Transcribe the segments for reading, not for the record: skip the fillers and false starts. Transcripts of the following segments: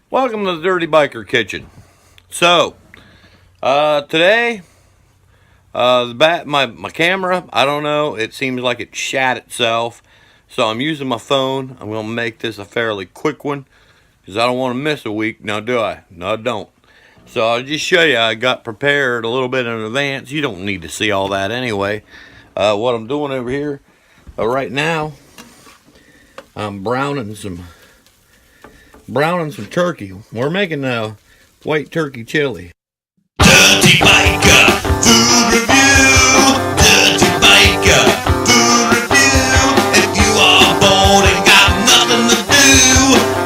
Welcome to the Dirty Biker Kitchen. So, today, my camera, I don't know, it seems like it shat itself. So I'm using my phone. I'm going to make this a fairly quick one because I don't want to miss a week. Now, do I? No, I don't. So I'll just show you. I got prepared a little bit in advance. You don't need to see all that anyway. What I'm doing over here right now, I'm browning some turkey. We're making white turkey chili. Dirty Biker Food Review. Dirty Biker Food Review. If you are bored and got nothing to do,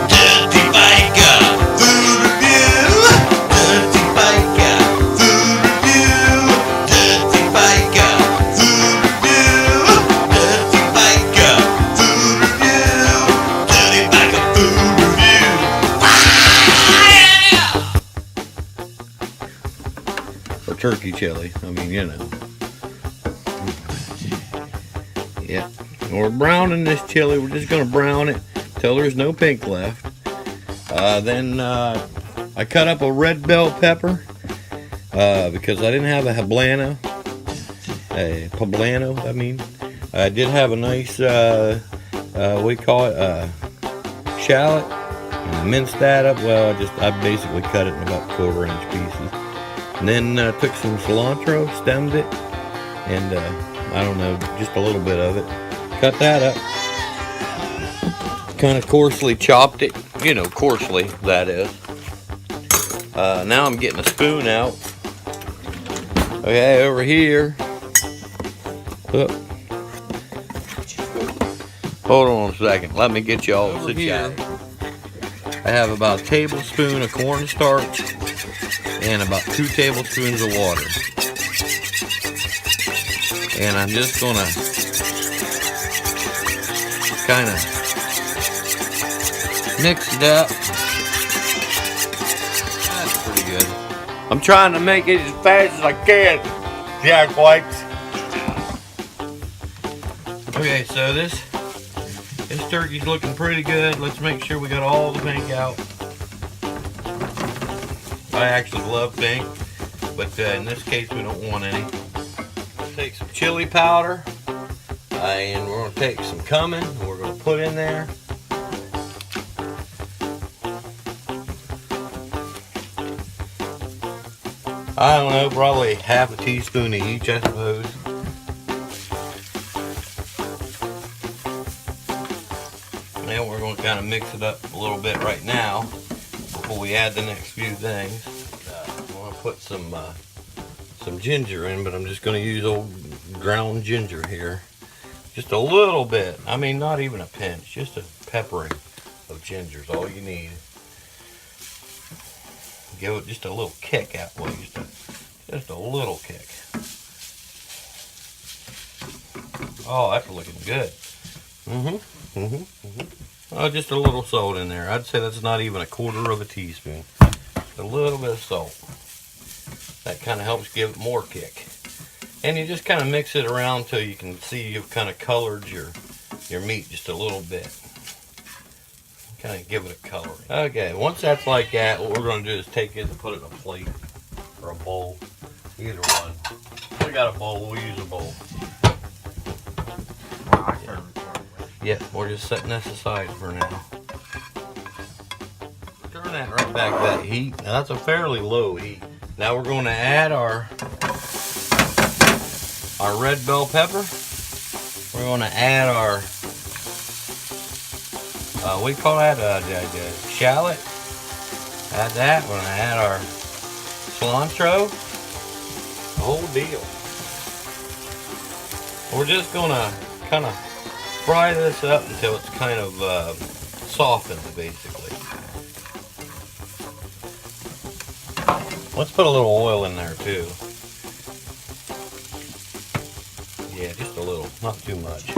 Dirty Biker Food Review. Dirty Biker Food Review. Dirty Biker Food Review. Dirty Biker Food Review. Dirty Biker Food Review. For turkey chili. I mean, you know. Yeah. We're browning this chili. We're just going to brown it till there's no pink left. Then I cut up a red bell pepper because I didn't have a poblano, I mean. I did have a nice, we call it shallot. And I minced that up. Well, I basically cut it in about 1/4-inch pieces. And then took some cilantro, stemmed it, and I don't know, just a little bit of it. Cut that up. Kind of coarsely chopped it, you know, coarsely, that is. Now I'm getting a spoon out. Okay, over here. Oh. Hold on a second. Let me get you all situated. I have about a tablespoon of cornstarch and about 2 tablespoons of water. And I'm just gonna kind of mix it up. That's pretty good. I'm trying to make it as fast as I can, Jack Whites. Okay, so this turkey's looking pretty good. Let's make sure we got all the pink out. I actually love pink, but in this case we don't want any. Take some chili powder, and we're going to take some cumin, and we're going to put in there. I don't know, probably half a teaspoon of each, I suppose. Now we're going to kind of mix it up a little bit right now before we add the next few things. I'm going to put some ginger in, but I'm just going to use old ground ginger here. Just a little bit. I mean, not even a pinch. Just a peppering of ginger is all you need. Give it just a little kick that way. Just a little kick. Oh, that's looking good. Oh, just a little salt in there. I'd say that's not even a 1/4 of a teaspoon. Just a little bit of salt. That kind of helps give it more kick. And you just kind of mix it around till you can see you've kind of colored your meat just a little bit. Kind of give it a color. Okay, once that's like that, what we're going to do is take it and put it in a plate or a bowl. Either one. If we got a bowl, we'll use a bowl. Yeah, we're just setting this aside for now. Turn that right back to that heat. Now that's a fairly low heat. Now we're going to add our red bell pepper. We're going to add our, we call that shallot. Add that. We're going to add our cilantro. The whole deal. We're just going to kind of fry this up until it's kind of softened, basically. Let's put a little oil in there too. Yeah, just a little, not too much.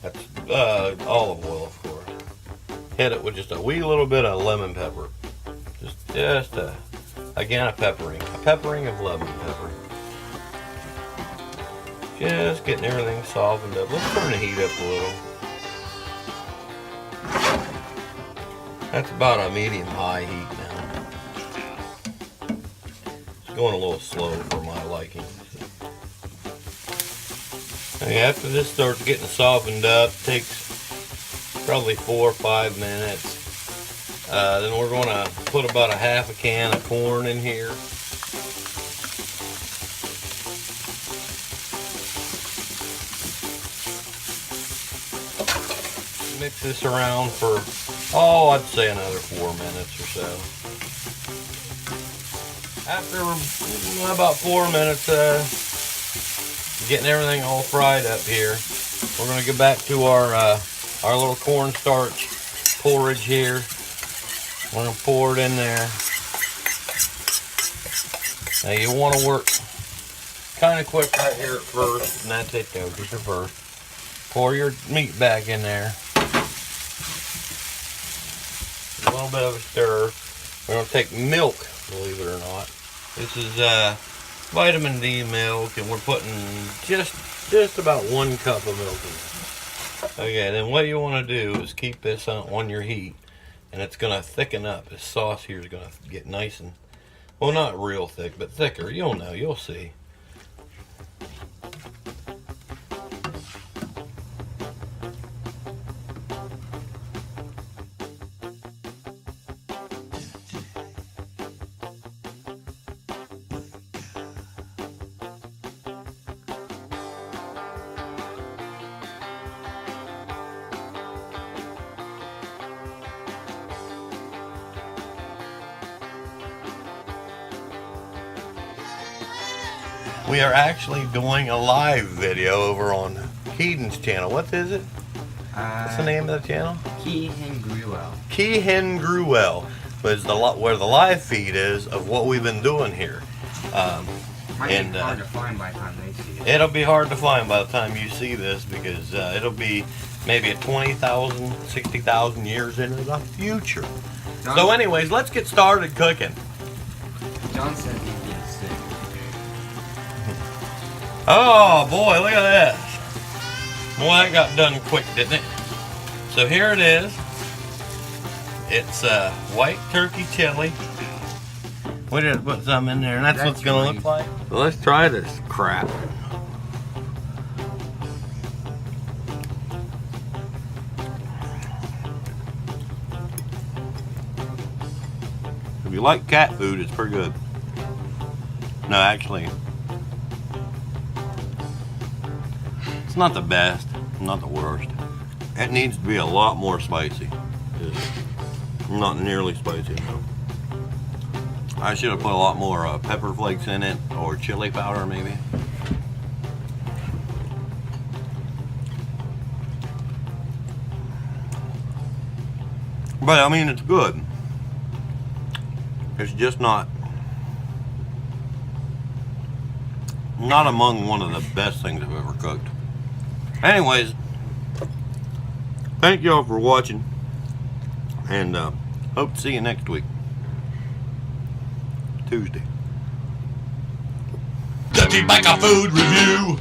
That's olive oil, of course. Hit it with just a wee little bit of lemon pepper. Just again, a peppering of lemon pepper. Just getting everything softened up. Let's turn the heat up a little. That's about a medium-high heat now. It's going a little slow for my liking. Okay, after this starts getting softened up, takes probably 4 or 5 minutes. Then we're going to put about a half a can of corn in here. Mix this around for, oh, I'd say another 4 minutes or so. After about 4 minutes, getting everything all fried up here, we're going to get back to our little cornstarch porridge here. We're going to pour it in there. Now you want to work kind of quick right here at first, and that's it though, just at first. Pour your meat back in there. A little bit of a stir. We're going to take milk, believe it or not. This is vitamin D milk, and we're putting just about 1 cup of milk in there. Okay, then what you want to do is keep this on your heat, and it's going to thicken up. This sauce here is going to get nice and, well, not real thick, but thicker. You'll know, you'll see. We are actually doing a live video over on Keaton's channel. What is it? What's the name of the channel? Keaton Gruel. Keaton Gruel is where the live feed is of what we've been doing here. Might be hard to find by the time they see it. It'll be hard to find by the time you see this, because it'll be maybe 20,000, 60,000 years into the future. So anyways, let's get started cooking. John said he'd get sick. Oh boy, look at this. Boy, that got done quick, didn't it? So here it is. It's white turkey chili. We just put some in there, and that's what it's going to look like. So let's try this crap. If you like cat food, it's pretty good. No, actually, it's not the best, not the worst. It needs to be a lot more spicy. It's not nearly spicy enough. I should have put a lot more pepper flakes in it, or chili powder maybe. But I mean, it's good. It's just not among one of the best things I've ever cooked. Anyways, thank y'all for watching, and hope to see you next week, Tuesday. Dirty Biker Food Review.